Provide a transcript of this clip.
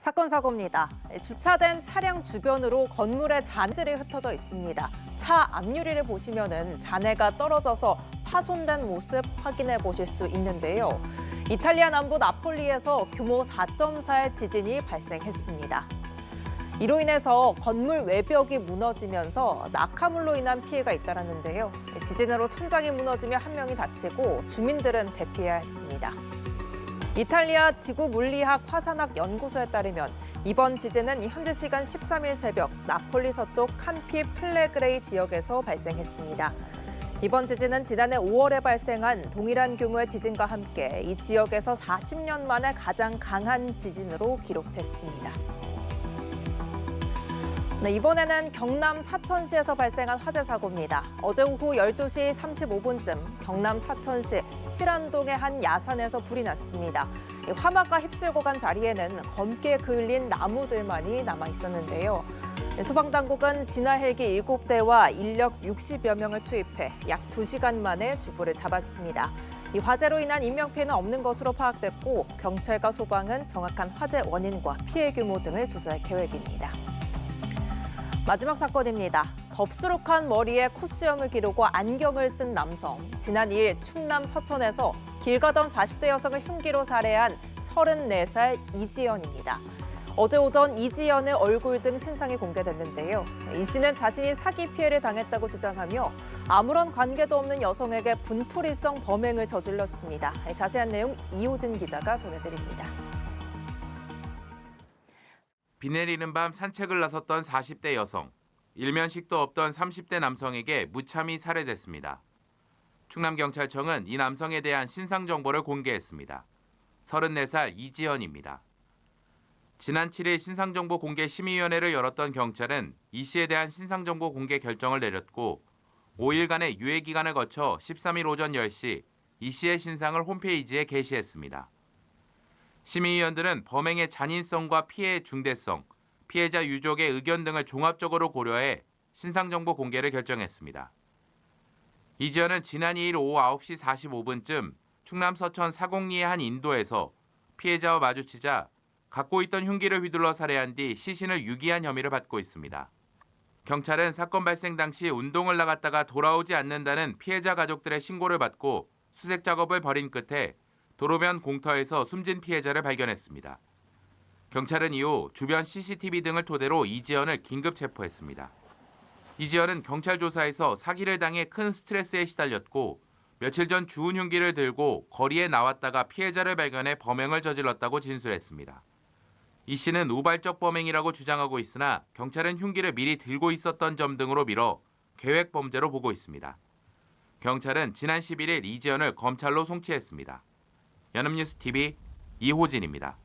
사건 사고입니다. 주차된 차량 주변으로 건물의 잔들이 흩어져 있습니다. 차 앞유리를 보시면은 잔해가 떨어져서 파손된 모습 확인해 보실 수 있는데요. 이탈리아 남부 나폴리에서 규모 4.4의 지진이 발생했습니다. 이로 인해서 건물 외벽이 무너지면서 낙하물로 인한 피해가 잇따랐는데요. 지진으로 천장이 무너지며 한 명이 다치고 주민들은 대피해야 했습니다. 이탈리아 지구물리학 화산학 연구소에 따르면 이번 지진은 현지 시간 13일 새벽 나폴리 서쪽 칸피 플레그레이 지역에서 발생했습니다. 이번 지진은 지난해 5월에 발생한 동일한 규모의 지진과 함께 이 지역에서 40년 만에 가장 강한 지진으로 기록됐습니다. 네, 이번에는 경남 사천시에서 발생한 화재 사고입니다. 어제 오후 12시 35분쯤 경남 사천시 실안동의 한 야산에서 불이 났습니다. 화막과 휩쓸고 간 자리에는 검게 그을린 나무들만이 남아 있었는데요. 소방당국은 진화 헬기 7대와 인력 60여 명을 투입해 약 2시간 만에 주부를 잡았습니다. 이 화재로 인한 인명피해는 없는 것으로 파악됐고 경찰과 소방은 정확한 화재 원인과 피해 규모 등을 조사할 계획입니다. 마지막 사건입니다. 덥수룩한 머리에 콧수염을 기르고 안경을 쓴 남성. 지난 2일 충남 서천에서 길 가던 40대 여성을 흉기로 살해한 34살 이지연입니다. 어제 오전 이지연의 얼굴 등 신상이 공개됐는데요. 이 씨는 자신이 사기 피해를 당했다고 주장하며 아무런 관계도 없는 여성에게 분풀이성 범행을 저질렀습니다. 자세한 내용 이호진 기자가 전해드립니다. 비 내리는 밤 산책을 나섰던 40대 여성, 일면식도 없던 30대 남성에게 무참히 살해됐습니다. 충남경찰청은 이 남성에 대한 신상 정보를 공개했습니다. 34살 이지연입니다. 지난 7일 신상정보 공개 심의위원회를 열었던 경찰은 이 씨에 대한 신상정보 공개 결정을 내렸고 5일간의 유예 기간을 거쳐 13일 오전 10시 이 씨의 신상을 홈페이지에 게시했습니다. 심의위원들은 범행의 잔인성과 피해의 중대성, 피해자 유족의 의견 등을 종합적으로 고려해 신상정보 공개를 결정했습니다. 이지연은 지난 2일 오후 9시 45분쯤 충남 서천 사곡리의 한 인도에서 피해자와 마주치자 갖고 있던 흉기를 휘둘러 살해한 뒤 시신을 유기한 혐의를 받고 있습니다. 경찰은 사건 발생 당시 운동을 나갔다가 돌아오지 않는다는 피해자 가족들의 신고를 받고 수색 작업을 벌인 끝에 도로변 공터에서 숨진 피해자를 발견했습니다. 경찰은 이후 주변 CCTV 등을 토대로 이지연을 긴급 체포했습니다. 이지연은 경찰 조사에서 사기를 당해 큰 스트레스에 시달렸고 며칠 전 주운 흉기를 들고 거리에 나왔다가 피해자를 발견해 범행을 저질렀다고 진술했습니다. 이 씨는 우발적 범행이라고 주장하고 있으나 경찰은 흉기를 미리 들고 있었던 점 등으로 미뤄 계획 범죄로 보고 있습니다. 경찰은 지난 11일 이지연을 검찰로 송치했습니다. 연합뉴스 TV 이호진입니다.